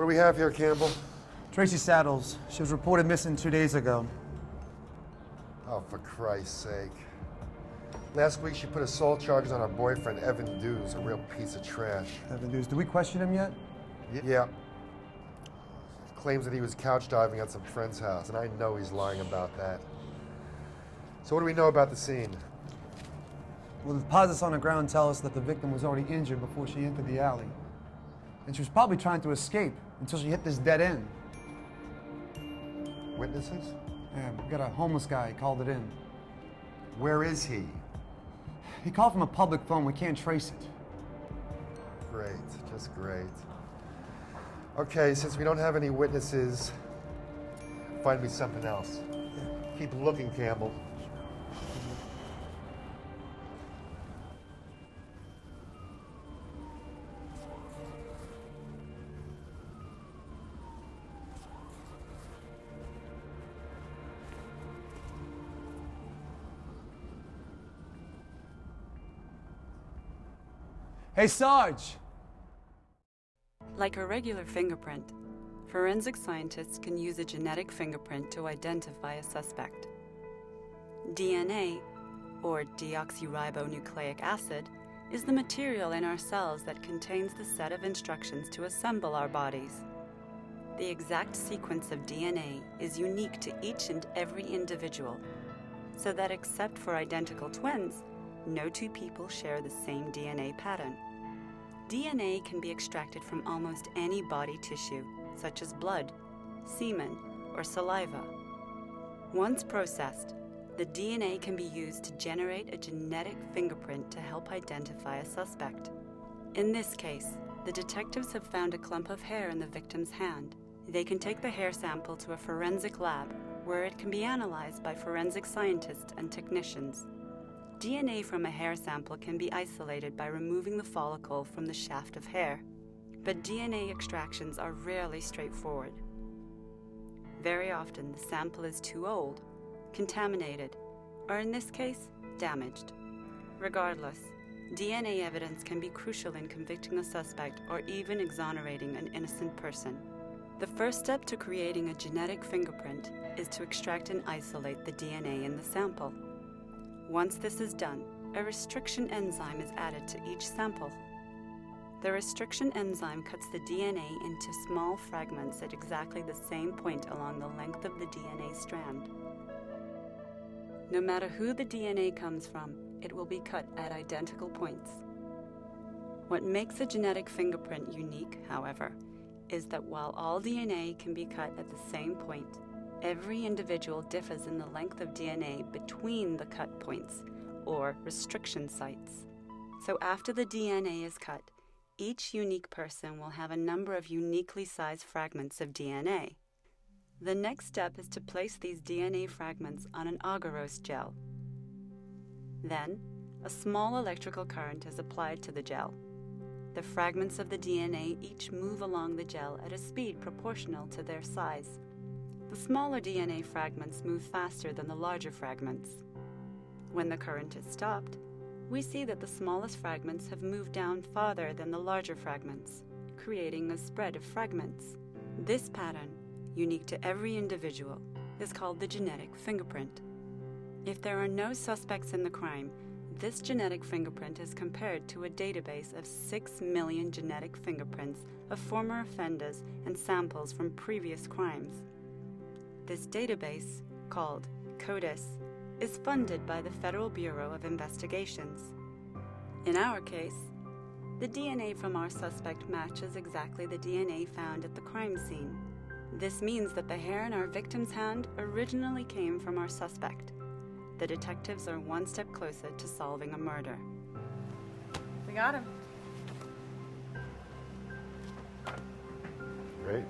What do we have here, Campbell? Tracy Saddles. She was reported missing 2 days ago. Oh, for Christ's sake. Last week she put assault charges on her boyfriend, Evan Dews, a real piece of trash. Evan Dews. Did we question him yet? Yeah. Claims that he was couch diving at some friend's house, and I know he's lying about that. So what do we know about the scene? Well, the deposits on the ground tell us that the victim was already injured before she entered the alley. And she was probably trying to escape until she hit this dead end. Witnesses? Yeah, we got a homeless guy. He called it in. Where is he? He called from a public phone. We can't trace it. Great, just great. Okay, since we don't have any witnesses, find me something else. Yeah. Keep looking, Campbell. Hey, Sarge! Like a regular fingerprint, forensic scientists can use a genetic fingerprint to identify a suspect. DNA, or deoxyribonucleic acid, is the material in our cells that contains the set of instructions to assemble our bodies. The exact sequence of DNA is unique to each and every individual, so that except for identical twins, no two people share the same DNA pattern. DNA can be extracted from almost any body tissue, such as blood, semen, or saliva. Once processed, the DNA can be used to generate a genetic fingerprint to help identify a suspect. In this case, the detectives have found a clump of hair in the victim's hand. They can take the hair sample to a forensic lab, where it can be analyzed by forensic scientists and technicians. DNA from a hair sample can be isolated by removing the follicle from the shaft of hair, but DNA extractions are rarely straightforward. Very often, the sample is too old, contaminated, or in this case, damaged. Regardless, DNA evidence can be crucial in convicting a suspect or even exonerating an innocent person. The first step to creating a genetic fingerprint is to extract and isolate the DNA in the sample. Once this is done, a restriction enzyme is added to each sample. The restriction enzyme cuts the DNA into small fragments at exactly the same point along the length of the DNA strand. No matter who the DNA comes from, it will be cut at identical points. What makes a genetic fingerprint unique, however, is that while all DNA can be cut at the same point, every individual differs in the length of DNA between the cut points, or restriction sites. So after the DNA is cut, each unique person will have a number of uniquely sized fragments of DNA. The next step is to place these DNA fragments on an agarose gel. Then, a small electrical current is applied to the gel. The fragments of the DNA each move along the gel at a speed proportional to their size. The smaller DNA fragments move faster than the larger fragments. When the current is stopped, we see that the smallest fragments have moved down farther than the larger fragments, creating a spread of fragments. This pattern, unique to every individual, is called the genetic fingerprint. If there are no suspects in the crime, this genetic fingerprint is compared to a database of 6 million genetic fingerprints of former offenders and samples from previous crimes. This database, called CODIS, is funded by the Federal Bureau of Investigations. In our case, the DNA from our suspect matches exactly the DNA found at the crime scene. This means that the hair in our victim's hand originally came from our suspect. The detectives are one step closer to solving a murder. We got him. Great.